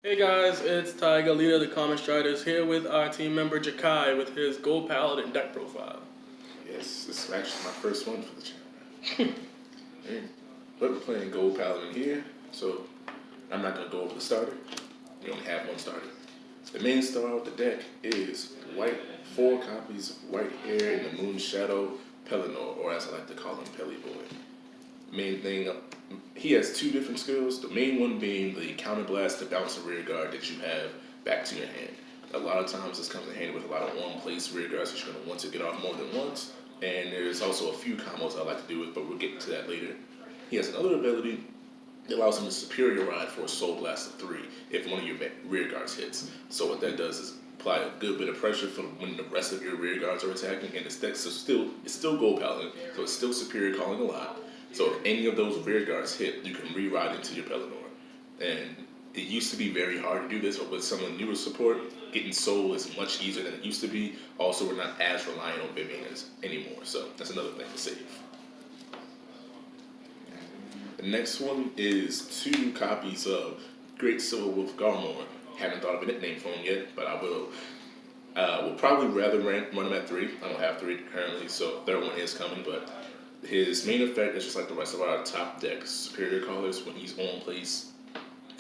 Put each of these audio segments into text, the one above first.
Hey guys, it's Tiger, leader of the Common Striders, here with our team member Jakai with his Gold Paladin deck profile. Yes, this is actually my first one for the channel. Hey, but we're playing Gold Paladin here, so I'm not going to go over the starter. We only have one starter. The main star of the deck is white, 4 copies of white hair in the Moon Shadow Pellinore, or as I like to call him, Pelly Boy. Main thing, he has 2 different skills. The main one being the counterblast to bounce a rear guard that you have back to your hand. A lot of times this comes in handy with a lot of one-place rear guards that you're going to want to get off more than once. And there's also a few combos I like to do with, but we'll get to that later. He has another ability that allows him to superior ride for a Soul Blast of 3 if one of your rear guards hits. So what that does is apply a good bit of pressure for when the rest of your rear guards are attacking, and his deck is still Gold Paladin, so it's still superior calling a lot. So if any of those rear guards hit, you can re-ride into your Pellinore. And it used to be very hard to do this, but with some of the newer support, getting Soul is much easier than it used to be. Also, we're not as reliant on Vivian anymore, so that's another thing to save. The next one is 2 copies of Great Silver Wolf Garmore. Haven't thought of a nickname for him yet, but I will. We'll probably rather run him at 3. I don't have 3 currently, so third one is coming, but his main effect is just like the rest of our top deck superior callers. When he's on place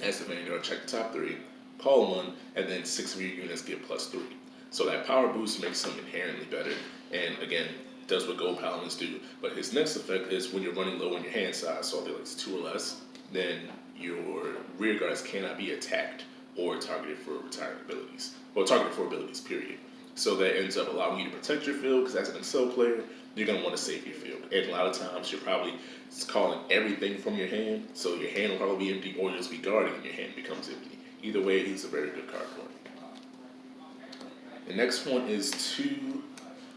as the Vanguard, check the top 3, call 1, and then 6 of your units get +3. So that power boost makes him inherently better, and again, does what Gold Paladins do. But his next effect is when you're running low on your hand size, so if it's 2 or less, then your rear guards cannot be attacked or targeted for retired abilities, or targeted for abilities, period. So that ends up allowing you to protect your field, because as an Excel player, you're going to want to save your field. And a lot of times, you're probably calling everything from your hand, so your hand will probably be empty, or you'll just be guarding and your hand becomes empty. Either way, he's a very good card for it. The next one is 2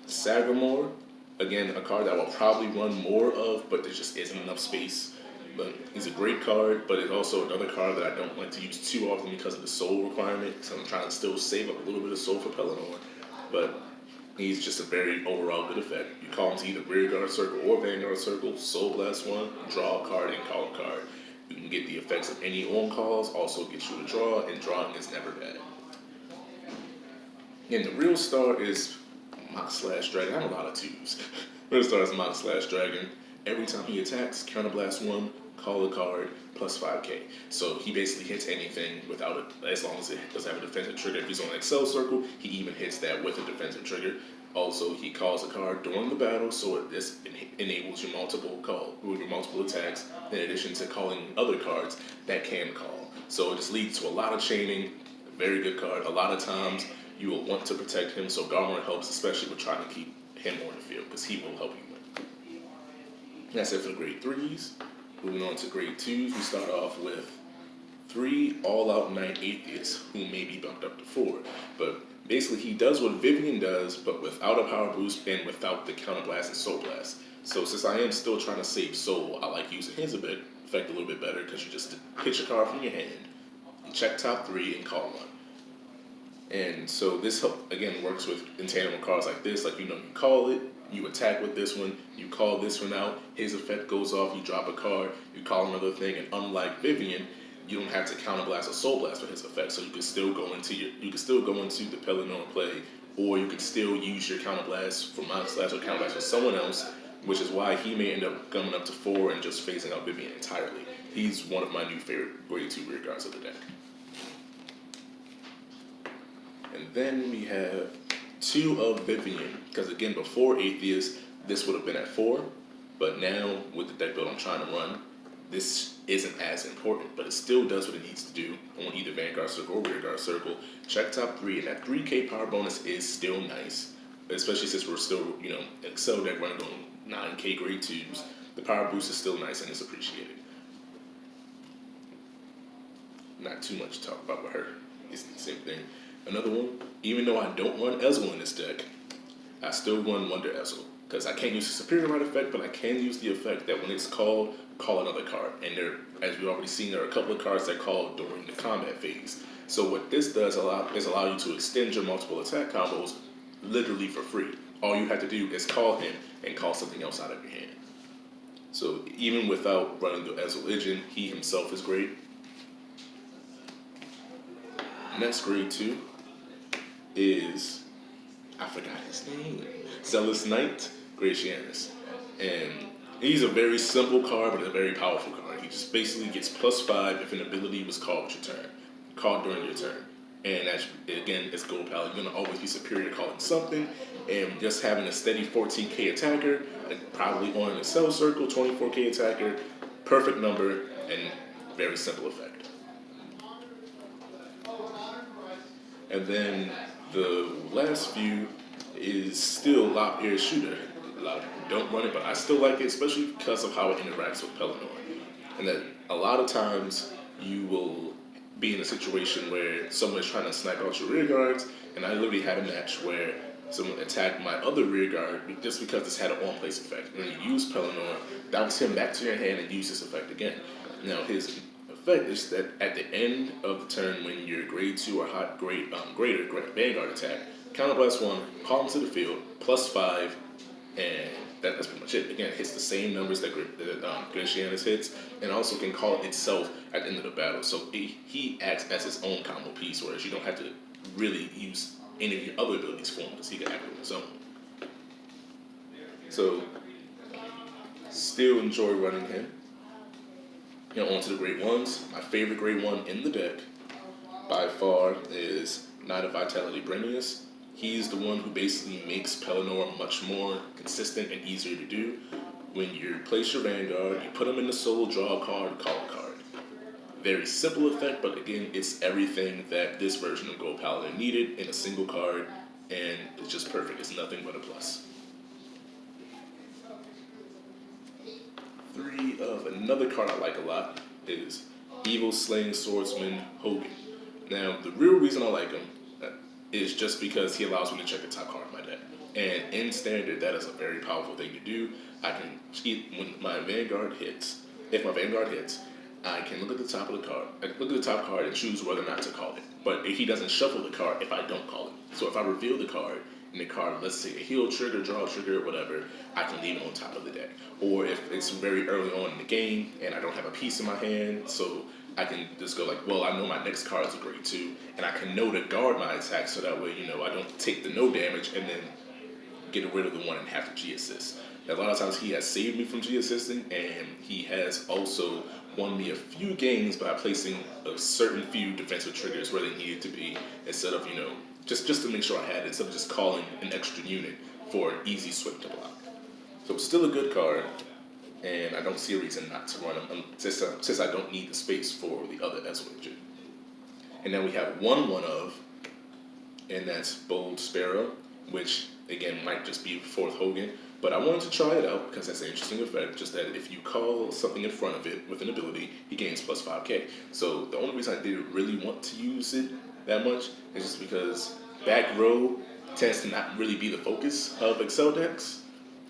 Garmore. Again, a card that I will probably run more of, but there just isn't enough space. But he's a great card, but it's also another card that I don't like to use too often because of the soul requirement. So I'm trying to still save up a little bit of soul for Pellinore. But he's just a very overall good effect. You call him to either rear guard circle or vanguard circle, soul blast 1, draw a card, and call a card. You can get the effects of any on calls, also get you a draw, and drawing is never bad. And the real star is Mox/Dragon. I have a lot of 2s. Real star is Mox/Dragon. Every time he attacks, counterblast 1, call a card, plus 5k. So he basically hits anything without it, as long as it doesn't have a defensive trigger. If he's on an Excel circle, he even hits that with a defensive trigger. Also, he calls a card during the battle, so it enables your multiple attacks, in addition to calling other cards that can call. So it just leads to a lot of chaining. A very good card. A lot of times, you will want to protect him, so Garmore helps, especially with trying to keep him on the field, because he will help you win. That's it for the grade 3s. Moving on to grade 2s, we start off with 3 all-out Knight Atheists, who may be bumped up to 4. But basically, he does what Vivian does, but without a power boost and without the counterblast and soul blast. So since I am still trying to save soul, I like using his effect a little bit better, because you just pitch a card from your hand, you check top 3, and call 1. And so this, again, works in tandem with cards like this. Like, you call it, you attack with this one, you call this one out, his effect goes off, you drop a card, you call another thing, and unlike Vivian, you don't have to counterblast or soul blast with his effect. So you can still go into the Pellinore play, or you can still use your counterblast for Mox/or counterblast for someone else, which is why he may end up coming up to 4 and just phasing out Vivian entirely. He's one of my new favorite grade 2 rear guards of the deck. And then we have 2 of Vivian, because again, before Atheist, this would have been at 4, but now with the deck build I'm trying to run, this isn't as important, but it still does what it needs to do on either Vanguard Circle or Rear Guard Circle. Check top 3, and that 3k power bonus is still nice, especially since we're still, Excel deck running on 9k grade 2s. The power boost is still nice and it's appreciated. Not too much to talk about with her. It's the same thing. Another one, even though I don't run Ezel in this deck, I still run Wonder Ezel, because I can't use the superior ride effect, but I can use the effect that when it's called, call another card. And as we've already seen, there are a couple of cards that call during the combat phase. So what this does is allow you to extend your multiple attack combos literally for free. All you have to do is call him and call something else out of your hand. So even without running the Ezel Legion, he himself is great. Next grade 2 is, I forgot his name, Zealous Knight Gratianus. And he's a very simple card, but a very powerful card. He just basically gets +5 if an ability was called called during your turn. And as, again, as Gold Paladin, you're going to always be superior calling something. And just having a steady 14k attacker, like probably on an Excel circle, 24k attacker, perfect number, and very simple effect. And then the last few is still Lop Ear Shooter. A lot of people don't run it, but I still like it, especially because of how it interacts with Pellinore. And that a lot of times you will be in a situation where someone is trying to snipe out your rear guards, and I literally had a match where someone attacked my other rear guard just because this had an on-place effect. And when you use Pellinore, bounce him back to your hand and use this effect again. Now his effect is that at the end of the turn, when your grade 2 or greater Vanguard attack, counterblast 1, call him to the field, +5, and that's pretty much it. Again, it hits the same numbers that Gratianus hits, and also can call itself at the end of the battle. So he acts as his own combo piece, whereas you don't have to really use any of your other abilities for him because he can act on his own. So, still enjoy running him. On to the grade 1s. My favorite grade 1 in the deck, by far, is Knight of Vitality Brenius. He's the one who basically makes Pellinore much more consistent and easier to do. When you place your Vanguard, you put him in the solo, draw a card, call a card. Very simple effect, but again, it's everything that this version of Gold Paladin needed in a single card, and it's just perfect. It's nothing but a plus. 3 of another card I like a lot is Evil Slaying Swordsman Hogan. Now, the real reason I like him is just because he allows me to check the top card of my deck. And in Standard, that is a very powerful thing to do. I can, when my Vanguard hits, if my Vanguard hits, I can look at the top of the card, look at the top card and choose whether or not to call it. But he doesn't shuffle the card if I don't call it. So if I reveal the card, and the card, let's say a heal trigger, draw trigger, whatever, I can leave it on top of the deck. Or if it's very early on in the game and I don't have a piece in my hand, so I can just go like, well, I know my next card is a grade 2, and I can know to guard my attack so that way, I don't take the no damage and then get rid of the one and have to G-assist. A lot of times he has saved me from G-assisting, and he has also won me a few games by placing a certain few defensive triggers where they needed to be, instead of, just to make sure I had it, instead of just calling an extra unit for an easy swing to block. So it's still a good card, and I don't see a reason not to run him, since I don't need the space for the other S-Widget. And then we have one of, and that's Bold Sparrow, which, again, might just be 4th Hogan. But I wanted to try it out because that's an interesting effect, just that if you call something in front of it with an ability, he gains +5k. So the only reason I didn't really want to use it that much is just because back row tends to not really be the focus of Excel decks.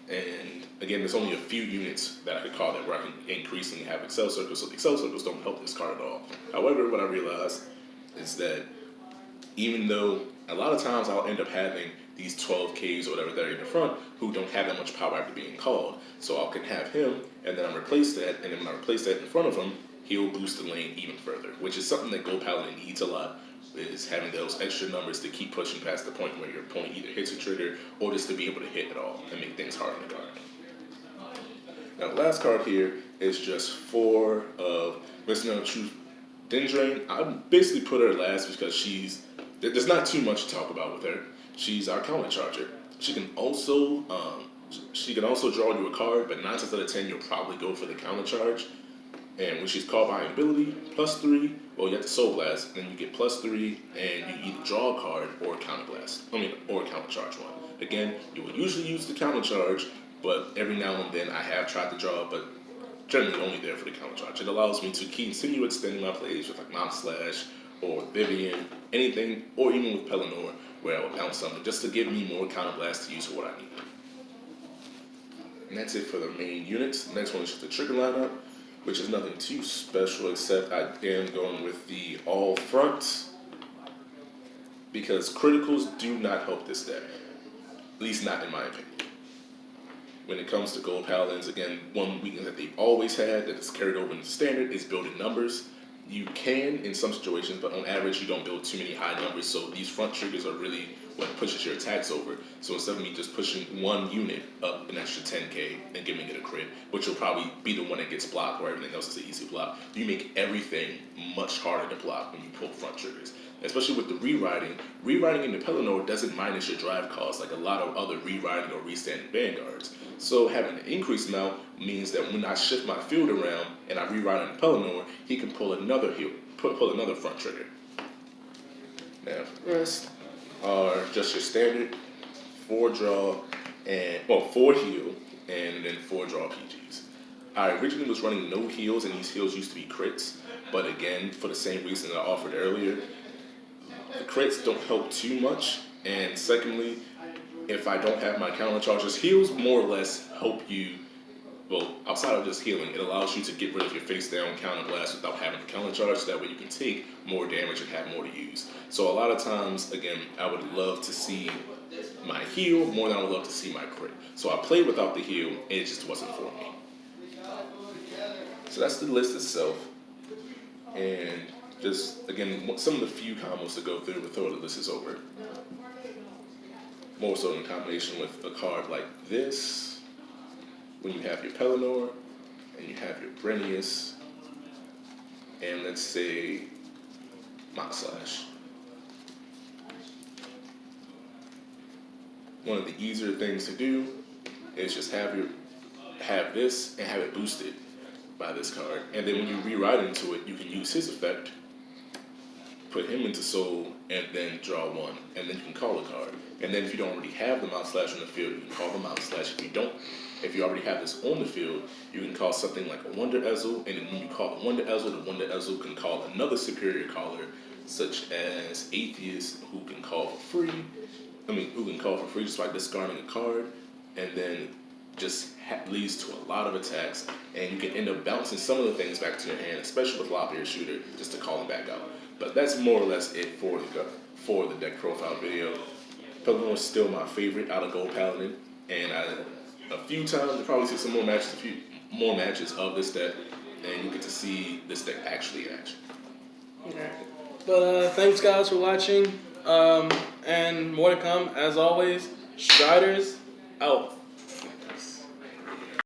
And again, there's only a few units that I could call that where I can increasingly have Excel circles, so the Excel circles don't help this card at all. However, what I realized is that even though a lot of times I'll end up having these 12Ks or whatever that are in the front who don't have that much power after being called. So I can have him, and then I'll replace that, and then when I replace that in front of him, he'll boost the lane even further, which is something that Gold Paladin needs a lot, is having those extra numbers to keep pushing past the point where your opponent either hits a trigger or just to be able to hit at all and make things hard on the card. Now the last card here is just 4 of Listener of Truth Dindrain. I basically put her last because there's not too much to talk about with her. She's our counter charger. She can also draw you a card, but 9 times out of 10 you'll probably go for the counter charge. And when she's called by an ability, +3, well, you have to Soul Blast, then you get +3, and you either draw a card or counter charge one. Again, you will usually use the counter charge, but every now and then I have tried to draw, but generally only there for the counter charge. It allows me to continue extending my plays with like Mom Slash or Vivian, anything, or even with Pellinore, where I will bounce something just to give me more counter blast to use for what I need. And that's it for the main units. The next one is just the trigger lineup, which is nothing too special except I am going with the all fronts because criticals do not help this deck, at least not in my opinion. When it comes to Gold Paladins, again, one weakness that they've always had that is carried over into Standard is building numbers. You can in some situations, but on average, you don't build too many high numbers. So these front triggers are really what pushes your attacks over. So instead of me just pushing one unit up an extra 10k and giving it a crit, which will probably be the one that gets blocked, where everything else is an easy block, you make everything much harder to block when you pull front triggers. Especially with the rewriting. Rewriting in the Pellinore doesn't minus your drive cost like a lot of other rewriting or restanding vanguards. So having an increased amount means that when I shift my field around and I rewrite on the Pellinore, he can pull another pull another front trigger. Now the rest are just your standard 4 draw and 4 heal and then 4 draw PGs. I originally was running no heals, and these heals used to be crits, but again, for the same reason that I offered earlier, the crits don't help too much, and secondly, if I don't have my counter charges, heals more or less help you. Well, outside of just healing, it allows you to get rid of your face down counter blast without having to counter charge. That way you can take more damage and have more to use. So a lot of times, again, I would love to see my heal more than I would love to see my crit. So I played without the heal, and it just wasn't for me. So that's the list itself. And just, again, some of the few combos to go through before the list is over. More so in combination with a card like this, when you have your Pellinore, and you have your Brenius, and let's say Mock Slash. One of the easier things to do is just have this and have it boosted by this card. And then when you rewrite into it, you can use his effect, put him into soul, and then draw one, and then you can call a card. And then if you don't already have the Mount Slash on the field, you can call the Mount Slash. If you already have this on the field, you can call something like a Wonder Ezel, and then when you call a Wonder Ezel, the Wonder Ezel can call another superior caller, such as Atheist, who can call for free. Who can call for free just by discarding a card, and then just leads to a lot of attacks, and you can end up bouncing some of the things back to your hand, especially with Lop Air Shooter, just to call them back out. But that's more or less it for the deck profile video. Pellinore is still my favorite out of Gold Paladin, and a few times you'll probably see some more matches, a few more matches of this deck, and you get to see this deck actually in action. Okay. But thanks guys for watching, and more to come as always. Striders out.